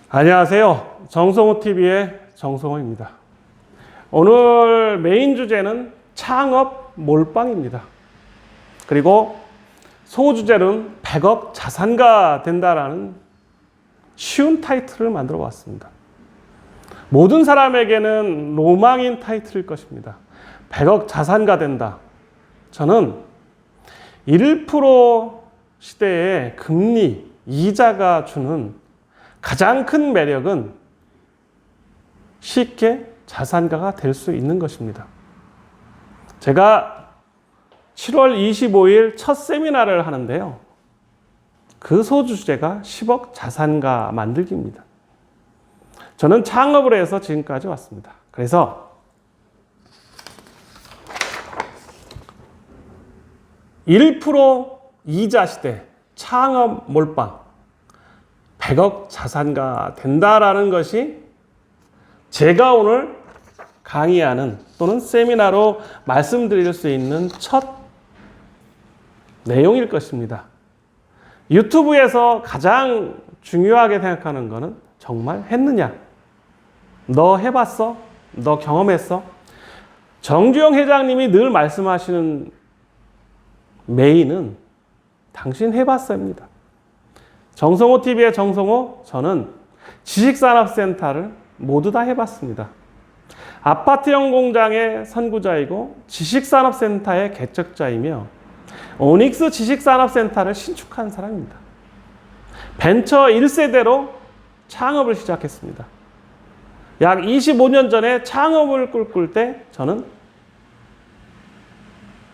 안녕하세요. 정성호TV의 정성호입니다. 오늘 메인 주제는 창업 몰빵입니다. 그리고 소주제는 100억 자산가 된다라는 쉬운 타이틀을 만들어 봤습니다. 모든 사람에게는 로망인 타이틀일 것입니다. 100억 자산가 된다. 저는 1% 시대의 금리, 이자가 주는 가장 큰 매력은 쉽게 자산가가 될 수 있는 것입니다. 제가 7월 25일 첫 세미나를 하는데요. 그 소주 주제가 10억 자산가 만들기입니다. 저는 창업을 해서 지금까지 왔습니다. 그래서 1% 이자 시대 창업 몰빵 100억 자산가 된다라는 것이 제가 오늘 강의하는 또는 세미나로 말씀드릴 수 있는 첫 내용일 것입니다. 유튜브에서 가장 중요하게 생각하는 것은 정말 했느냐? 너 해봤어? 너 경험했어? 정주영 회장님이 늘 말씀하시는 메인은 당신 해봤어입니다. 정성호TV의 정성호, 저는 지식산업센터를 모두 다 해봤습니다. 아파트형 공장의 선구자이고 지식산업센터의 개척자이며 오닉스 지식산업센터를 신축한 사람입니다. 벤처 1세대로 창업을 시작했습니다. 약 25년 전에 창업을 꿈꿀 때 저는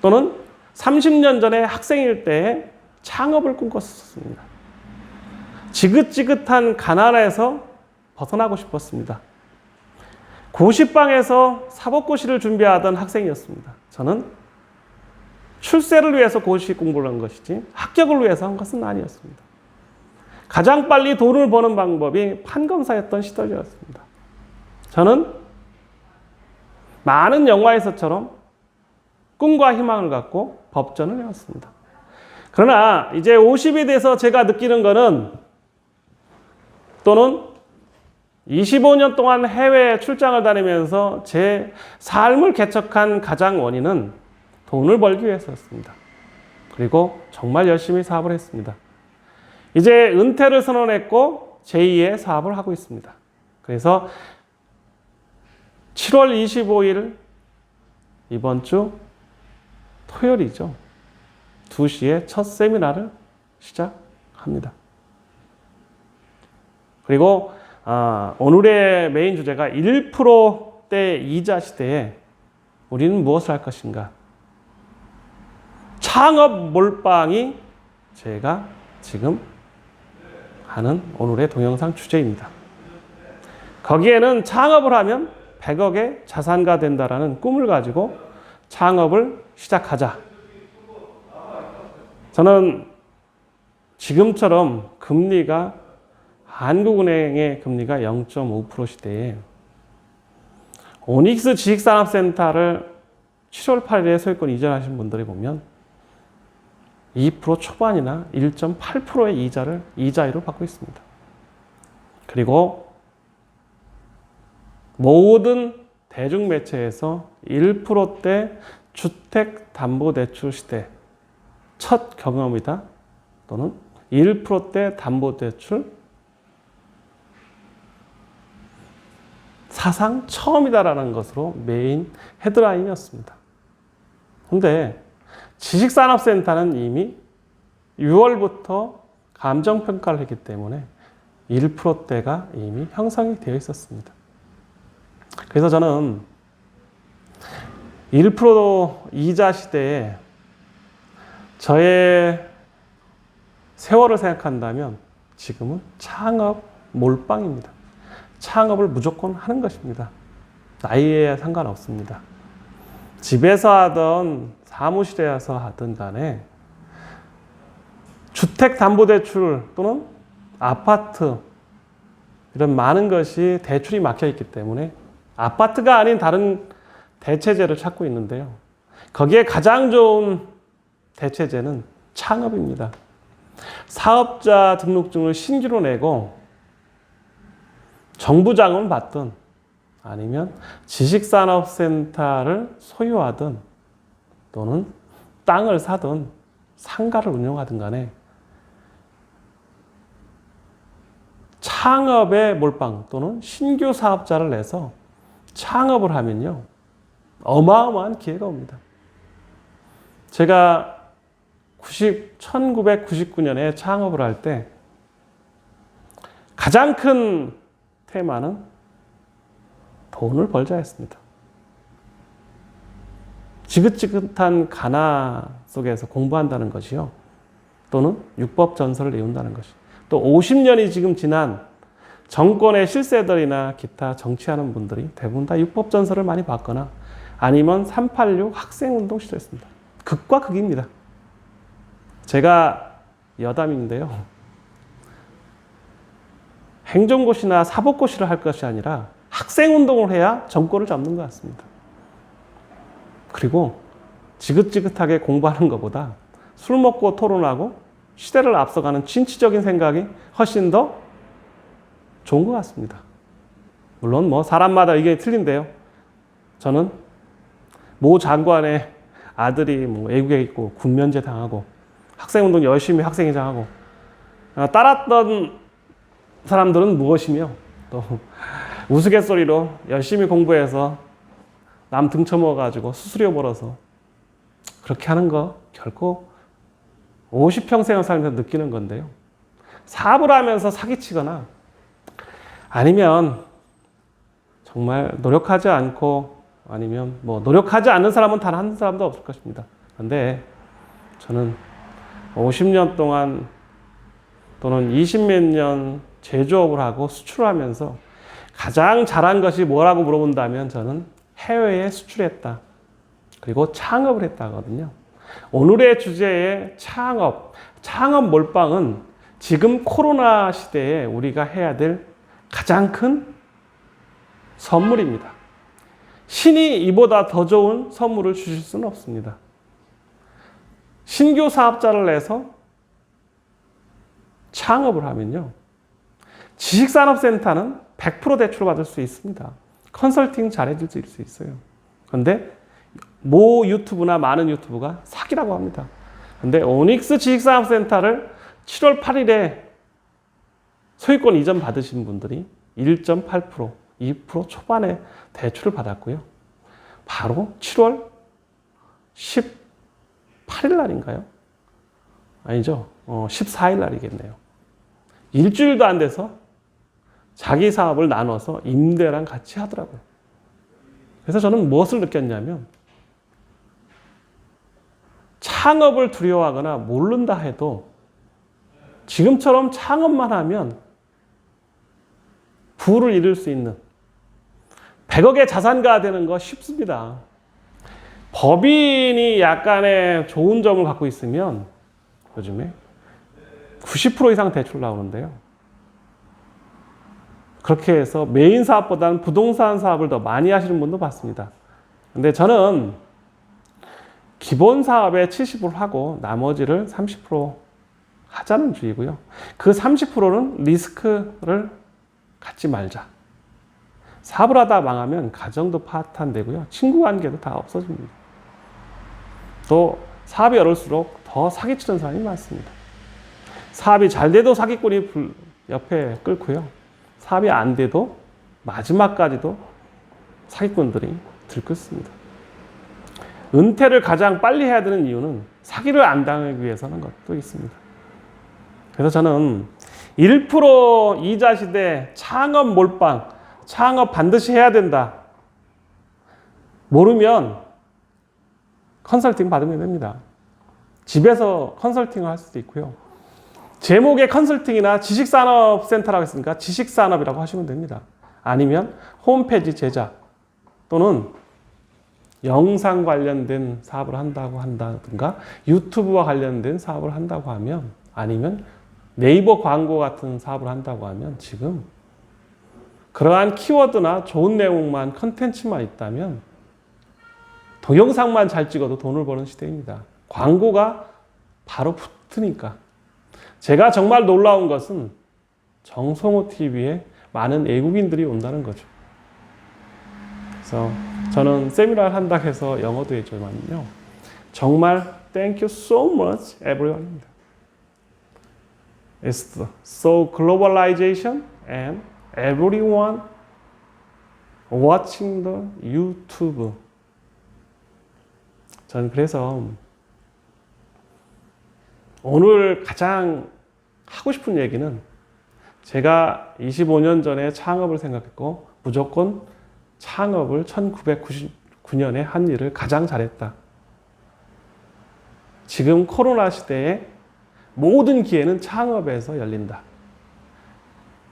또는 30년 전에 학생일 때에 창업을 꿈꿨었습니다. 지긋지긋한 가난에서 벗어나고 싶었습니다. 고시방에서 사법고시를 준비하던 학생이었습니다. 저는 출세를 위해서 고시 공부를 한 것이지 합격을 위해서 한 것은 아니었습니다. 가장 빨리 돈을 버는 방법이 판검사였던 시절이었습니다. 저는 많은 영화에서처럼 꿈과 희망을 갖고 법전을 해왔습니다. 그러나 이제 50이 돼서 제가 느끼는 것은 또는 25년 동안 해외 출장을 다니면서 제 삶을 개척한 가장 원인은 돈을 벌기 위해서였습니다. 그리고 정말 열심히 사업을 했습니다. 이제 은퇴를 선언했고 제2의 사업을 하고 있습니다. 그래서 7월 25일 이번 주 토요일이죠. 2시에 첫 세미나를 시작합니다. 그리고 오늘의 메인 주제가 1%대 이자 시대에 우리는 무엇을 할 것인가? 창업 몰빵이 제가 지금 하는 오늘의 동영상 주제입니다. 거기에는 창업을 하면 100억의 자산가 된다라는 꿈을 가지고 창업을 시작하자. 저는 지금처럼 금리가 한국은행의 금리가 0.5% 시대에 오닉스 지식산업센터를 7월 8일에 소유권 이전하신 분들이 보면 2% 초반이나 1.8%의 이자를 이자율을 받고 있습니다. 그리고 모든 대중매체에서 1%대 주택담보대출 시대 첫 경험이다 또는 1%대 담보대출 사상 처음이다라는 것으로 메인 헤드라인이었습니다. 그런데 지식산업센터는 이미 6월부터 감정평가를 했기 때문에 1%대가 이미 형성이 되어 있었습니다. 그래서 저는 1% 이자 시대에 저의 세월을 생각한다면 지금은 창업 몰빵입니다. 창업을 무조건 하는 것입니다. 나이에 상관없습니다. 집에서 하든 사무실에서 하든 간에 주택담보대출 또는 아파트 이런 많은 것이 대출이 막혀 있기 때문에 아파트가 아닌 다른 대체제를 찾고 있는데요. 거기에 가장 좋은 대체제는 창업입니다. 사업자 등록증을 신규로 내고 정부 자금을 받든 아니면 지식산업센터를 소유하든 또는 땅을 사든 상가를 운영하든 간에 창업에 몰빵 또는 신규 사업자를 내서 창업을 하면요, 어마어마한 기회가 옵니다. 제가 1999년에 창업을 할 때 가장 큰 테마는 돈을 벌자였습니다. 지긋지긋한 가나 속에서 공부한다는 것이요, 또는 율법 전설을 외운다는 것이, 또 50년이 지금 지난 정권의 실세들이나 기타 정치하는 분들이 대부분 다 율법 전설을 많이 봤거나 아니면 386 학생운동 시도했습니다. 극과 극입니다. 제가 여담인데요, 행정고시나 사법고시를 할 것이 아니라 학생운동을 해야 정권을 잡는 것 같습니다. 그리고 지긋지긋하게 공부하는 것보다 술 먹고 토론하고 시대를 앞서가는 진취적인 생각이 훨씬 더 좋은 것 같습니다. 물론 뭐 사람마다 의견이 틀린데요, 저는 모 장관의 아들이 뭐 외국에 있고 군면제 당하고 학생운동 열심히 학생회장하고 따랐던 사람들은 무엇이며 또 우스갯소리로 열심히 공부해서 남 등쳐먹어가지고 수수료 벌어서 그렇게 하는 거 결코 50평생을 살면서 느끼는 건데요, 사업을 하면서 사기치거나 아니면 정말 노력하지 않고 아니면 뭐 노력하지 않는 사람은 단 한 사람도 없을 것입니다. 그런데 저는 50년 동안 또는 20몇 년 제조업을 하고 수출하면서 가장 잘한 것이 뭐라고 물어본다면 저는 해외에 수출했다, 그리고 창업을 했다 하거든요. 오늘의 주제의 창업 몰빵은 지금 코로나 시대에 우리가 해야 될 가장 큰 선물입니다. 신이 이보다 더 좋은 선물을 주실 수는 없습니다. 신규 사업자를 내서 창업을 하면요, 지식산업센터는 100% 대출을 받을 수 있습니다. 컨설팅 잘해줄 수 있어요. 그런데 모 유튜브나 많은 유튜브가 사기라고 합니다. 그런데 오닉스 지식산업센터를 7월 8일에 소유권 이전 받으신 분들이 1.8%, 2% 초반에 대출을 받았고요. 바로 7월 18일 날인가요? 아니죠. 14일 날이겠네요. 일주일도 안 돼서 자기 사업을 나눠서 임대랑 같이 하더라고요. 그래서 저는 무엇을 느꼈냐면, 창업을 두려워하거나 모른다 해도 지금처럼 창업만 하면 부를 이룰 수 있는 100억의 자산가가 되는 거 쉽습니다. 법인이 약간의 좋은 점을 갖고 있으면 요즘에 90% 이상 대출 나오는데요, 그렇게 해서 메인 사업보다는 부동산 사업을 더 많이 하시는 분도 봤습니다. 근데 저는 기본 사업에 70% 하고 나머지를 30% 하자는 주의고요. 그 30%는 리스크를 갖지 말자. 사업을 하다 망하면 가정도 파탄되고요, 친구 관계도 다 없어집니다. 또 사업이 어려울수록 더 사기치는 사람이 많습니다. 사업이 잘 돼도 사기꾼이 옆에 끓고요, 사업이 안 돼도 마지막까지도 사기꾼들이 들끓습니다. 은퇴를 가장 빨리 해야 되는 이유는 사기를 안 당하기 위해서는 것도 있습니다. 그래서 저는 1% 이자 시대 창업 몰빵, 창업 반드시 해야 된다. 모르면 컨설팅 받으면 됩니다. 집에서 컨설팅을 할 수도 있고요. 제목에 컨설팅이나 지식산업센터라고 했으니까 지식산업이라고 하시면 됩니다. 아니면 홈페이지 제작 또는 영상 관련된 사업을 한다고 한다든가 유튜브와 관련된 사업을 한다고 하면, 아니면 네이버 광고 같은 사업을 한다고 하면, 지금 그러한 키워드나 좋은 내용만, 컨텐츠만 있다면 동영상만 잘 찍어도 돈을 버는 시대입니다. 광고가 바로 붙으니까. 제가 정말 놀라운 것은 정성호 TV에 많은 외국인들이 온다는 거죠. 그래서 저는 세미나를 한다고 해서 영어도 해줘야만요. 정말 thank you so much everyone. It's so globalization and everyone watching the YouTube. 저는 그래서 오늘 가장 하고 싶은 얘기는 제가 25년 전에 창업을 생각했고 무조건 창업을 1999년에 한 일을 가장 잘했다. 지금 코로나 시대에 모든 기회는 창업에서 열린다.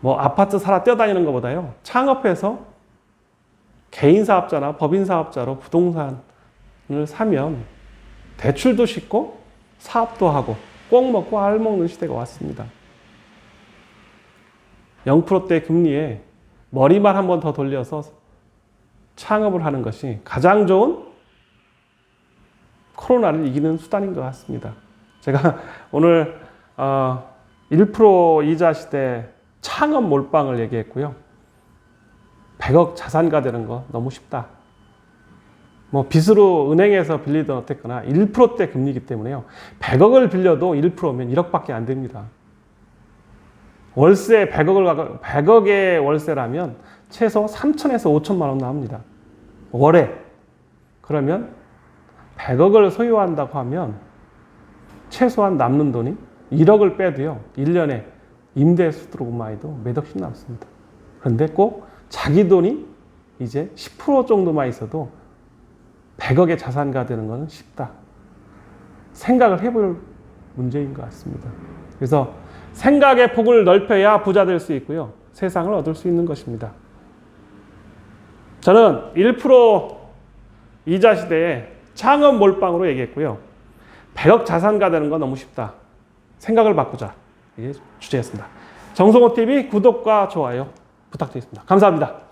뭐 아파트 살아 뛰어다니는 것보다요. 창업해서 개인 사업자나 법인 사업자로 부동산을 사면 대출도 쉽고 사업도 하고 꼭 먹고 알 먹는 시대가 왔습니다. 0%대 금리에 머리만 한 번 더 돌려서 창업을 하는 것이 가장 좋은 코로나를 이기는 수단인 것 같습니다. 제가 오늘 1% 이자 시대 창업 몰빵을 얘기했고요. 100억 자산가 되는 거 너무 쉽다. 뭐 빚으로 은행에서 빌리든 어쨌거나 1%대 금리이기 때문에요. 100억을 빌려도 1%면 1억밖에 안 됩니다. 월세 100억의 월세라면 최소 3천에서 5천만 원 나옵니다. 월에. 그러면 100억을 소유한다고 하면 최소한 남는 돈이 1억을 빼도요. 1년에 임대 수수료만 해도 몇 억씩 남습니다. 그런데 꼭 자기 돈이 이제 10% 정도만 있어도 100억의 자산가 되는 것은 쉽다. 생각을 해볼 문제인 것 같습니다. 그래서 생각의 폭을 넓혀야 부자 될 수 있고요. 세상을 얻을 수 있는 것입니다. 저는 1% 이자 시대에 창업 몰빵으로 얘기했고요. 100억 자산가 되는 건 너무 쉽다. 생각을 바꾸자. 이게 주제였습니다. 정성호 TV 구독과 좋아요 부탁드리겠습니다. 감사합니다.